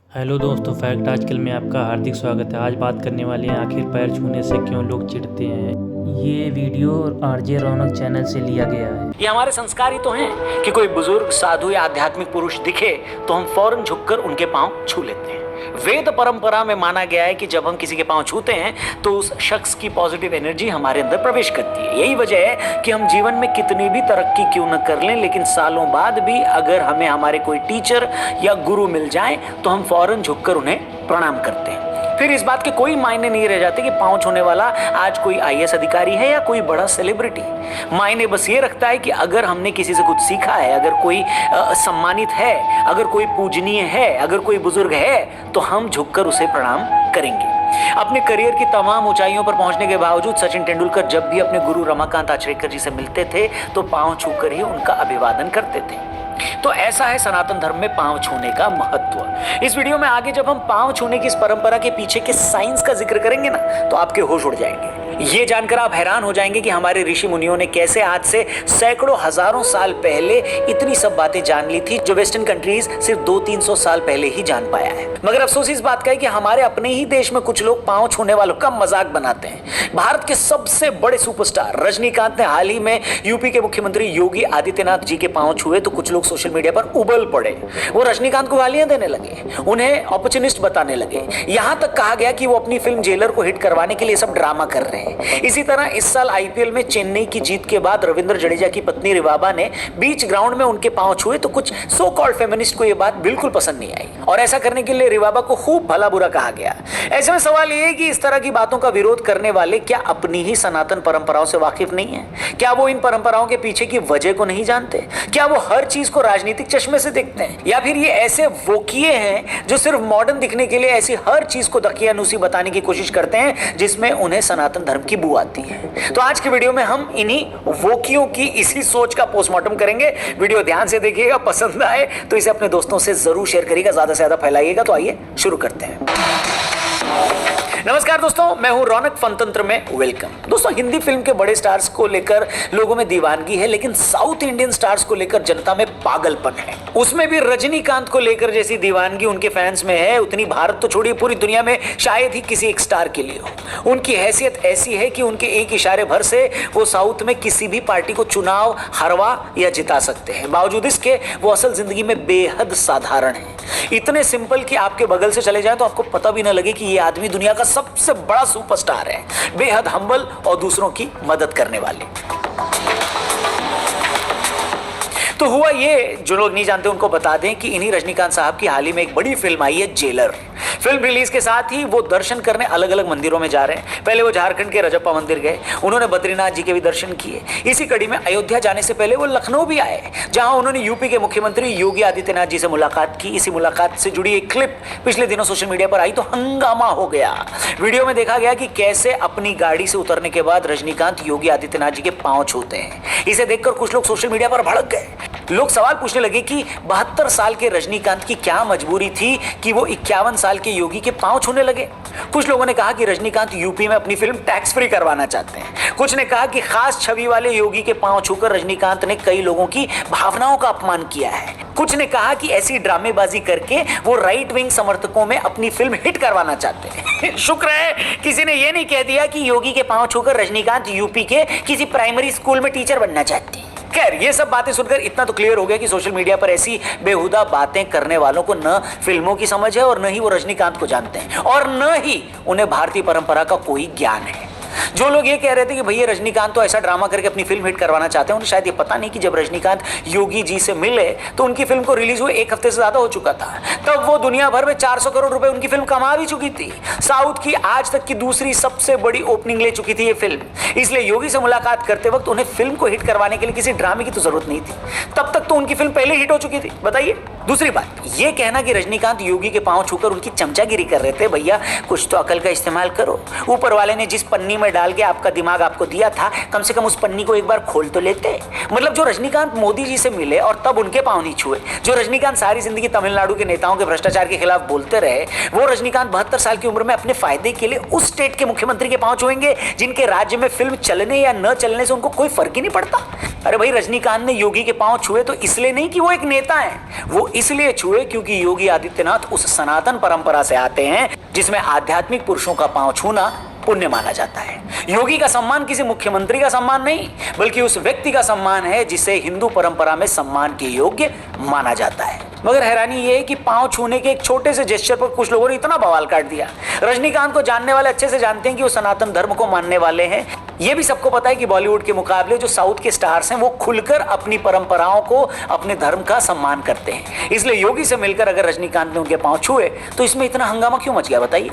Hello दोस्तों, fact आजकल में आपका हार्दिक स्वागत है। आज बात करने वाले हैं आखिर पैर छूने से क्यों लोग चिढ़ते हैं। ये वीडियो आरजे रौनक चैनल से लिया गया है। ये हमारे संस्कार ही तो हैं कि कोई बुजुर्ग साधु या आध्यात्मिक पुरुष दिखे तो हम फौरन झुककर उनके पांव छू लेते हैं। वेद परंपरा में माना गया है कि जब हम किसी के पांव छूते हैं तो उस शख्स की पॉजिटिव एनर्जी हमारे अंदर प्रवेश करती है। यही वजह है कि हम जीवन में कितनी भी तरक्की क्यों न कर लें, लेकिन सालों बाद भी अगर हमें हमारे कोई टीचर या गुरु मिल जाए तो हम फौरन झुककर उन्हें प्रणाम करते हैं। फिर इस बात के कोई मायने नहीं रह जाते कि पांव छूने वाला आज कोई आईएएस अधिकारी है या कोई बड़ा सेलिब्रिटी। मायने बस ये रखता है कि अगर हमने किसी से कुछ सीखा है, अगर कोई सम्मानित है, अगर कोई पूजनीय है, अगर कोई बुजुर्ग है, तो हम झुककर उसे प्रणाम करेंगे। अपने करियर की तमाम ऊंचाइयों पर पहुंचने के बावजूद सचिन तेंदुलकर जब भी अपने गुरु रमाकांत आचरेकर जी से मिलते थे तो पांव छूकर ही उनका अभिवादन करते थे। तो ऐसा है सनातन धर्म में पांव छूने का महत्व। इस वीडियो में आगे जब हम पांव छूने की इस परंपरा के पीछे के साइंस का जिक्र करेंगे ना, तो आपके होश उड़ जाएंगे। ये जानकर आप हैरान हो जाएंगे कि हमारे ऋषि मुनियों ने कैसे आज से सैकड़ों हजारों साल पहले इतनी सब बातें जान ली थी जो वेस्टर्न कंट्रीज सिर्फ 200-300 साल पहले ही जान पाया है। मगर अफसोस इस बात का है कि हमारे अपने ही देश में कुछ लोग पांव छूने वालों का मजाक बनाते हैं। भारत के सबसे बड़े सुपरस्टार रजनीकांत ने हाल ही में यूपी के मुख्यमंत्री योगी आदित्यनाथ जी के पांव छुए तो कुछ लोग सोशल मीडिया पर उबल पड़े। वो रजनीकांत को गालियां देने लगे, उन्हें अपॉर्चुनिस्ट बताने लगे। यहां तक कहा गया कि वो अपनी फिल्म जेलर को हिट करवाने के लिए सब ड्रामा कर रहे हैं। इसी तरह इस साल आईपीएल में चेन्नई की जीत के बाद रविंद्र जडेजा की पत्नी रिवाबा ने बीच ग्राउंड में उनके पांव छुए तो कुछ सो कॉल्ड फेमिनिस्ट को यह बात बिल्कुल पसंद नहीं आई और ऐसा करने के लिए रिवाबा को खूब भला बुरा कहा गया। ऐसे में सवाल यह है कि इस तरह की बातों का विरोध करने वाले क्या अपनी ही सनातन परंपराओं से वाकिफ नहीं है? क्या वो इन परंपराओं के पीछे की वजह को नहीं जानते? क्या वो हर चीज को राजनीतिक चश्मे से देखते हैं? या फिर ये ऐसे वोकिये हैं जो सिर्फ मॉडर्न दिखने के लिए ऐसी हर चीज को दकियानूसी बताने की कोशिश करते हैं जिसमें उन्हें सनातन धर्म की बू आती है? तो आज की वीडियो में हम इन्हीं वोकियों की इसी सोच का पोस्टमार्टम करेंगे। वीडियो ध्यान से देखिएगा, पसंद आए तो इसे अपने दोस्तों से जरूर शेयर करिएगा, ज्यादा से ज्यादा फैलाइएगा। तो आइए शुरू करते हैं। नमस्कार दोस्तों, मैं हूं रौनक फनतंत्र में वेलकम। दोस्तों, हिंदी फिल्म के बड़े स्टार्स को लेकर लोगों में दीवानगी है, लेकिन साउथ इंडियन स्टार्स को लेकर जनता में पागलपन है। उसमें भी रजनीकांत को लेकर जैसी दीवानगी उनके फैंस में है, उतनी भारत तो छोड़िए पूरी दुनिया में शायद ही किसी एक स्टार के लिए हो। उनकी हैसियत ऐसी है कि उनके एक इशारे भर से वो साउथ में किसी भी पार्टी को चुनाव हरवा या जिता सकते हैं। बावजूद इसके वो असल जिंदगी में बेहद साधारण है, इतने सिंपल कि आपके बगल से चले जाए तो आपको पता भी ना लगे कि ये आदमी दुनिया का सबसे बड़ा सुपरस्टार है। बेहद हम्बल और दूसरों की मदद करने वाले। तो हुआ ये, जो लोग नहीं जानते उनको बता दें कि इन्हीं रजनीकांत साहब की हाल ही में एक बड़ी फिल्म आई है जेलर। फिल्म रिलीज के साथ ही वो दर्शन करने अलग अलग मंदिरों में जा रहे हैं। पहले वो झारखंड के रजप्पा मंदिर गए, उन्होंने बद्रीनाथ जी के भी दर्शन किए। इसी कड़ी में अयोध्या जाने से पहले वो लखनऊ भी आए, जहां उन्होंने यूपी के मुख्यमंत्री योगी आदित्यनाथ जी से मुलाकात की। इसी मुलाकात से जुड़ी एक क्लिप पिछले दिनों सोशल मीडिया पर आई तो हंगामा हो गया। वीडियो में देखा गया कि कैसे अपनी गाड़ी से उतरने के बाद रजनीकांत योगी आदित्यनाथ जी के पांव छूते हैं। इसे देखकर कुछ लोग सोशल मीडिया पर भड़क गए। लोग सवाल पूछने लगे कि 72 साल के रजनीकांत की क्या मजबूरी थी कि वो 51 साल के योगी के पांव छूने लगे। कुछ लोगों ने कहा कि रजनीकांत यूपी में अपनी फिल्म टैक्स फ्री करवाना चाहते हैं। कुछ ने कहा कि खास छवि वाले योगी के पांव छूकर रजनीकांत ने कई लोगों की भावनाओं का अपमान किया है। कुछ ने कहा कि ऐसी ड्रामेबाजी करके वो राइट विंग समर्थकों में अपनी फिल्म हिट करवाना चाहते हैं। शुक्र है किसी ने यह नहीं कह दिया कि योगी के पांव छूकर रजनीकांत यूपी के किसी प्राइमरी स्कूल में टीचर बनना चाहते हैं। खैर, ये सब बातें सुनकर इतना तो क्लियर हो गया कि सोशल मीडिया पर ऐसी बेहुदा बातें करने वालों को न फिल्मों की समझ है और न ही वो रजनीकांत को जानते हैं और न ही उन्हें भारतीय परंपरा का कोई ज्ञान है। जो लोग ये कह रहे थे कि भैया रजनीकांत तो ऐसा ड्रामा करके अपनी फिल्म हिट करवाना चाहते हैं, उन्हें शायद ये पता नहीं कि जब रजनीकांत योगी जी से मिले तो उनकी फिल्म को रिलीज हुए 1 हफ्ते से ज्यादा हो चुका था। तब वो दुनिया भर में 400 करोड़ रुपए उनकी फिल्म कमा भी चुकी थी। साउथ की आज तक की दूसरी सबसे बड़ी ओपनिंग ले चुकी थी ये फिल्म। इसलिए योगी से मुलाकात करते वक्त उन्हें फिल्म को हिट करवाने के लिए किसी ड्रामे की तो जरूरत नहीं थी। तब तक तो उनकी फिल्म पहले हिट हो चुकी थी। बताइए। दूसरी बात, ये कहना कि रजनीकांत योगी के पांव छूकर उनकी चमचागिरी कर रहे थे, भैया कुछ तो अकल का इस्तेमाल करो। ऊपर वाले ने जिस पन्नी में डाल के आपका दिमाग आपको दिया था, कम से कम उस पन्नी को एक बार खोल तो लेते। मतलब जो रजनीकांत मोदी जी से मिले और तब उनके पांव नहीं छुए, जो रजनीकांत सारी जिंदगी तमिलनाडु के नेताओं के भ्रष्टाचार के खिलाफ बोलते रहे, वो रजनीकांत 72 साल की उम्र में अपने फायदे के लिए उस स्टेट के मुख्यमंत्री के पांव छुएंगे जिनके राज्य में फिल्म चलने या न चलने से उनको कोई फर्क ही नहीं पड़ता। अरे भाई, रजनीकांत ने योगी के पांव छुए तो इसलिए नहीं कि वो एक नेता है, वो इसलिए छुए क्योंकि योगी आदित्यनाथ उस सनातन परंपरा से आते हैं जिसमें आध्यात्मिक पुरुषों का पांव छूना पुण्य माना जाता है। योगी का सम्मान किसी मुख्यमंत्री का सम्मान नहीं, बल्कि उस व्यक्ति का सम्मान है जिसे हिंदू परंपरा में सम्मान के योग्य माना जाता है। मगर हैरानी यह है कि पांव छूने के एक छोटे से जेस्चर पर कुछ लोगों ने इतना बवाल काट दिया। रजनीकांत को जानने वाले अच्छे से जानते हैं कि वो सनातन धर्म को मानने वाले हैं। यह भी सबको पता है कि बॉलीवुड के मुकाबले जो साउथ के स्टार्स हैं वो खुलकर अपनी परंपराओं को, अपने धर्म का सम्मान करते हैं। इसलिए योगी से मिलकर अगर रजनीकांत ने उनके पांव छुए तो इसमें इतना हंगामा क्यों मच गया, बताइए।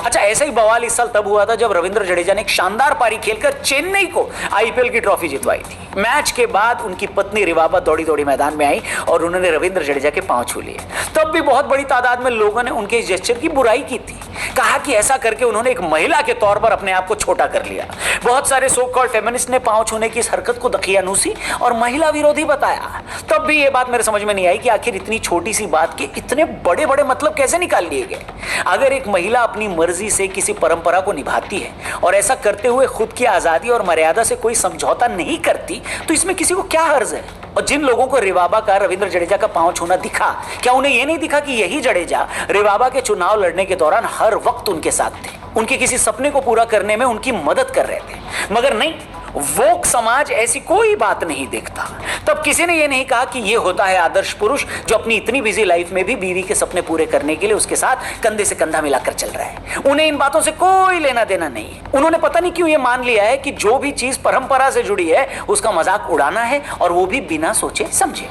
अच्छा, ऐसा ही बवाल इस साल तब हुआ था जब रविंद्र जडेजा ने एक शानदार पारी खेलकर चेन्नई को आईपीएल की ट्रॉफी जितवाई थी। मैच के बाद उनकी पत्नी रिवाबा दौड़ी दौड़ी मैदान में आई और उन्होंने रविंद्र जडेजा के पांव छू लिए। तब भी बहुत बड़ी तादाद में लोगों ने उनके इस जेस्चर की बुराई की थी, कहा कि ऐसा करके उन्होंने एक महिला के तौर पर अपने आप को छोटा कर लिया। बहुत सारे सो कॉल्ड फेमिनिस्ट ने पांव छूने की इस हरकत को दकियानूसी और महिला विरोधी बताया। तब भी ये बात मेरे समझ में नहीं आई कि आखिर इतनी छोटी सी बात के इतने बड़े बड़े मतलब कैसे निकाल लिए गए। अगर एक महिला अपनी मर्जी से किसी परंपरा को निभाती है और ऐसा करते हुए खुद की आजादी और मर्यादा से कोई समझौता नहीं करती तो इसमें किसी को क्या हर्ज है। और जिन लोगों को रिवाबा का रविंद्र जडेजा का पांव छूना दिखा, क्या उन्हें यह नहीं दिखा कि यही जडेजा रिवाबा के चुनाव लड़ने के दौरान हर वक्त उनके साथ थे, उनके किसी सपने को पूरा करने में उनकी मदद कर रहे थे। मगर नहीं, वोक समाज ऐसी कोई बात नहीं देखता। तब किसी ने यह नहीं कहा कि यह होता है आदर्श पुरुष जो अपनी इतनी बिजी लाइफ में भी बीवी के सपने पूरे करने के लिए उसके साथ कंधे से कंधा मिलाकर चल रहा है। उन्हें इन बातों से कोई लेना देना नहीं है। उन्होंने पता नहीं क्यों यह मान लिया है कि जो भी चीज परंपरा से जुड़ी है उसका मजाक उड़ाना है, और वो भी बिना सोचे समझे।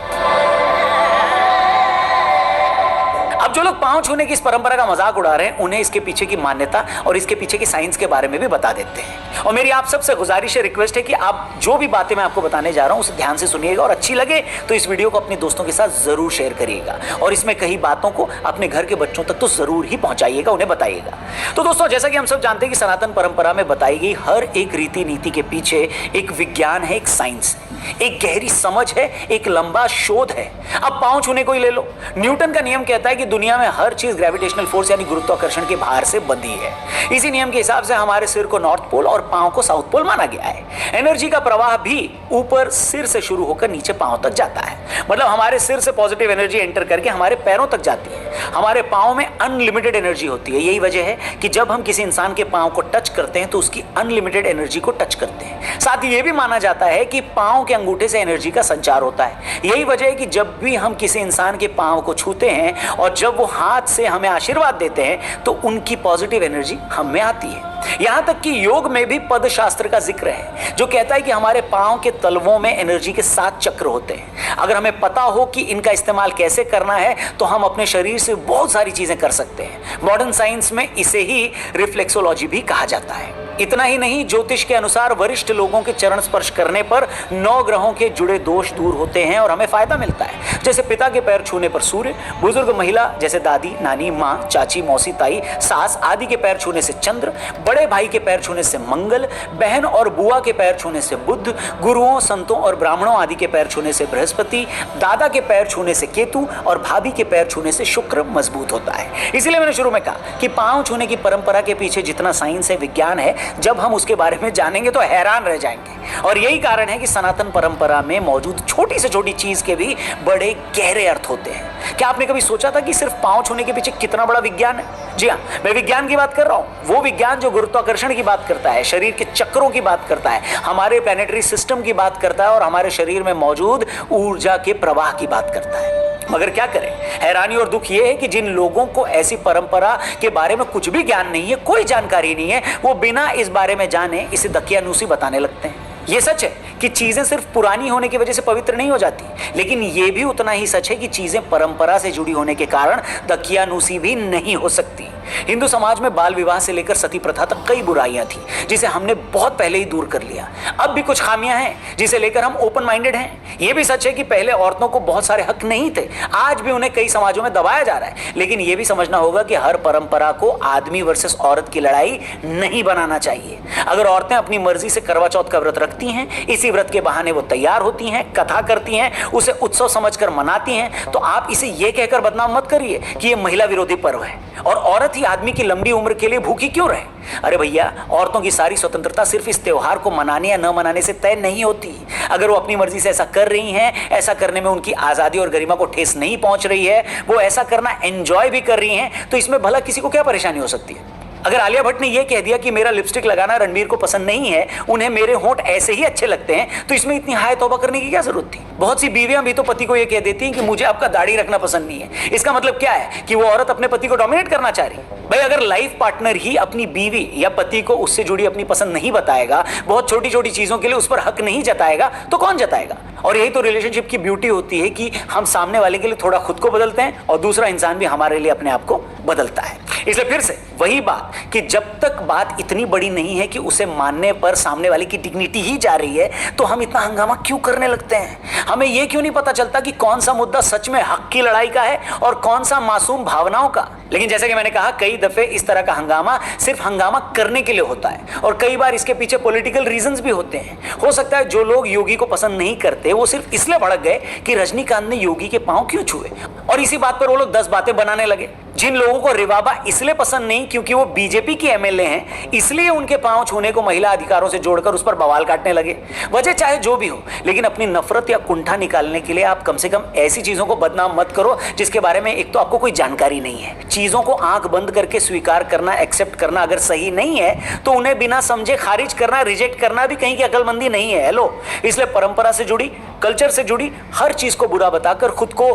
अब जो लोग पांव छूने की इस परंपरा का मजाक उड़ा रहे हैं उन्हें इसके पीछे की मान्यता और इसके पीछे की साइंस के बारे में भी बता देते हैं। और मेरी आप सबसे गुजारिश है, रिक्वेस्ट है कि आप जो भी बातें मैं आपको बताने जा रहा हूं उसे ध्यान से सुनिएगा, और अच्छी लगे तो इस वीडियो को अपने दोस्तों के साथ जरूर शेयर करिएगा और इसमें कई बातों को अपने घर के बच्चों तक तो जरूर ही पहुंचाइएगा, उन्हें बताइएगा। तो दोस्तों, जैसा कि हम सब जानते हैं कि सनातन परंपरा में बताई गई हर एक रीति नीति के पीछे एक विज्ञान है, एक साइंस है, एक गहरी समझ है, एक लंबा शोध है। अब पांव छूने को ही ले लो। न्यूटन का नियम कहता है कि दुनिया में हर चीज ग्रेविटेशनल फोर्स यानी गुरुत्वाकर्षण के भार से बंधी है। इसी नियम के हिसाब से हमारे सिर को नॉर्थ पोल और पांव को साउथ पोल माना गया है। एनर्जी का प्रवाह भी ऊपर सिर से शुरू होकर नीचे पांव तक जाता है। मतलब हमारे सिर से पॉजिटिव एनर्जी एंटर करके हमारे पैरों तक जाती है। हमारे पांव में अनलिमिटेड एनर्जी होती है। यही वजह है कि जब हम किसी इंसान के पांव को टच करते हैं तो उसकी अनलिमिटेड एनर्जी को टच करते हैं। साथ ही यह भी माना जाता है कि पांव के अंगूठे से एनर्जी का संचार होता है। यही वजह है कि जब भी हम किसी इंसान के पांव को छूते हैं और जब वो हाथ से हमें आशीर्वाद देते हैं तो उनकी पॉजिटिव एनर्जी हम में आती है। यहां तक कि योग में भी पद शास्त्र का जिक्र है जो कहता है कि हमारे पांव के तलवों में एनर्जी के 7 चक्र होते हैं। अगर हमें पता हो कि इनका इस्तेमाल कैसे करना है तो हम अपने शरीर से बहुत सारी चीजें कर सकते हैं। मॉडर्न साइंस में इसे ही रिफ्लेक्सोलॉजी भी कहा जाता है। इतना ही नहीं, ज्योतिष के अनुसार वरिष्ठ लोगों के चरण स्पर्श करने पर 9 ग्रहों के जुड़े दोष दूर होते हैं और हमें फायदा मिलता है। जैसे पिता के पैर छूने पर सूर्य, बुजुर्ग महिला जैसे दादी, नानी, माँ, चाची, मौसी, ताई, सास आदि के पैर छूने से चंद्र, बड़े भाई के पैर छूने से मंगल, बहन और बुआ के पैर छूने से बुध, गुरुओं, संतों और ब्राह्मणों आदि के पैर छूने से बृहस्पति, दादा के पैर छूने से केतु और भाभी के पैर छूने से शुक्र मजबूत होता है। इसीलिए मैंने शुरू में कहा कि पांव छूने की परंपरा के पीछे जितना साइंस है, विज्ञान है, जब हम उसके बारे में जानेंगे तो हैरान रह जाएंगे। और यही कारण है कि सनातन परंपरा में मौजूद छोटी से छोटी चीज के भी बड़े गहरे अर्थ होते हैं। क्या आपने कभी सोचा था कि सिर्फ पांव छूने के पीछे कितना बड़ा विज्ञान है? जी हाँ, मैं विज्ञान की बात कर रहा हूं। वो विज्ञान जो गुरुत्वाकर्षण की बात करता है, शरीर के चक्रों की बात करता है, हमारे प्लैनेटरी सिस्टम की बात करता है और हमारे शरीर में मौजूद ऊर्जा के प्रवाह की बात करता है। मगर क्या करें, हैरानी और दुख यह है कि जिन लोगों को ऐसी परंपरा के बारे में कुछ भी ज्ञान नहीं है, कोई जानकारी नहीं है, वो बिना इस बारे में जाने इसे दकियानूसी बताने लगते हैं। ये सच है कि चीजें सिर्फ पुरानी होने की वजह से पवित्र नहीं हो जाती, लेकिन ये भी उतना ही सच है कि चीजें परंपरा से जुड़ी होने के कारण दकियानूसी भी नहीं हो सकती। हिंदू समाज में बाल विवाह से लेकर सती प्रथा तक कई बुराइयां थी जिसे हमने बहुत पहले ही दूर कर लिया। अब भी कुछ खामियां हैं जिसे लेकर हम ओपन माइंडेड हैं। यह भी सच है कि पहले औरतों को बहुत सारे हक नहीं थे, आज भी उन्हें कई समाजों में दबाया जा रहा है। लेकिन यह भी समझना होगा कि हर परंपरा को आदमी वर्सेस औरत की लड़ाई नहीं बनाना चाहिए। अगर औरतें अपनी मर्जी से करवा चौथ का व्रत रखती हैं, इसी व्रत के बहाने वो तैयार होती हैं, कथा करती हैं, उसे उत्सव समझकर मनाती हैं, तो आप इसे यह कहकर बदनाम मत करिए कि यह महिला विरोधी पर्व है। और औरत औरत ही आदमी की लंबी उम्र के लिए भूखी क्यों रहे? अरे भैया, औरतों की सारी स्वतंत्रता सिर्फ इस त्योहार को मनाने या न मनाने से तय नहीं होती। अगर वो अपनी मर्जी से ऐसा कर रही हैं, ऐसा करने में उनकी आजादी और गरिमा को ठेस नहीं पहुंच रही है, वो ऐसा करना एंजॉय भी कर रही हैं, तो इसमें भला किसी को क्या परेशानी हो सकती है? अगर आलिया भट्ट ने यह कह दिया कि मेरा लिपस्टिक लगाना रणबीर को पसंद नहीं है, उन्हें मेरे होंठ ऐसे ही अच्छे लगते हैं, तो इसमें इतनी हाय तौबा करने की क्या जरूरत थी? बहुत सी बीवियां भी तो पति को यह कह देती हैं कि मुझे आपका दाढ़ी रखना पसंद नहीं है। इसका मतलब क्या है कि वो औरत अपने पति को डोमिनेट करना चाह रही है। भाई, अगर लाइफ पार्टनर ही अपनी बीवी या पति को उससे जुड़ी अपनी पसंद नहीं बताएगा, बहुत छोटी छोटी चीजों के लिए उस पर हक नहीं जताएगा, तो कौन जताएगा? और यही तो रिलेशनशिप की ब्यूटी होती है कि हम सामने वाले के लिए थोड़ा खुद को बदलते हैं और दूसरा इंसान भी हमारे लिए अपने आप को बदलता है। इसलिए फिर से वही बात कि जब तक बात इतनी बड़ी नहीं है कि उसे मानने पर सामने वाले की डिग्निटी ही जा रही है, तो हम इतना हंगामा क्यों करने लगते हैं? हमें यह क्यों नहीं पता चलता कि कौन सा मुद्दा सच में हक की लड़ाई का है और कौन सा मासूम भावनाओं का? लेकिन जैसे कि मैंने कहा, कई दफे इस तरह का हंगामा सिर्फ हंगामा करने के लिए होता है और कई बार इसके पीछे पॉलिटिकल रीजंस भी होते हैं। हो सकता है जो लोग योगी को पसंद नहीं करते, वो सिर्फ इसलिए भड़क गए कि रजनीकांत ने योगी के पांव क्यों छुए, और इसी बात पर वो लोग 10 बातें बनाने लगे। जिन लोगों को रिवाबा इसलिए पसंद नहीं क्योंकि वो बीजेपी की एमएलए हैं, इसलिए उनके पांव छूने को महिला अधिकारों से जोड़कर उस पर बवाल काटने लगे। वजह चाहे जो भी हो, लेकिन अपनी नफरत या कुंठा निकालने के लिए आप कम से कम ऐसी चीजों को बदनाम मत करो जिसके बारे में एक तो आपको कोई जानकारी नहीं है। चीजों को आंख बंद करके स्वीकार करना, एक्सेप्ट करना अगर सही नहीं है, तो उन्हें बिना समझे खारिज करना, रिजेक्ट करना भी कहीं की अकलमंदी नहीं है। हेलो, इसलिए परंपरा से जुड़ी, कल्चर से जुड़ी हर चीज को बुरा बताकर खुद को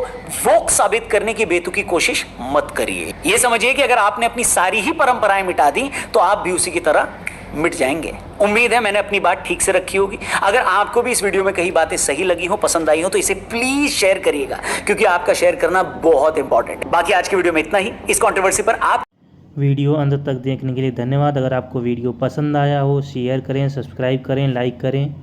वोक साबित करने की बेतुकी कोशिश मत करिए। ये समझिए कि अगर आपने अपनी सारी ही परंपराएं मिटा दी, तो आप भी उसी की तरह मिट जाएंगे। उम्मीद है मैंने अपनी बात ठीक से रखी होगी। अगर आपको भी इस वीडियो में कई बातें सही लगी हो, पसंद आई हो, तो इसे प्लीज शेयर करिएगा, क्योंकि आपका शेयर करना बहुत इंपॉर्टेंट है। बाकी आज की वीडियो में इतना ही। इस कंट्रोवर्सी पर आप वीडियो अंत तक देखने के लिए धन्यवाद। अगर आपको वीडियो पसंद आया हो, शेयर करें, सब्सक्राइब करें, लाइक करें।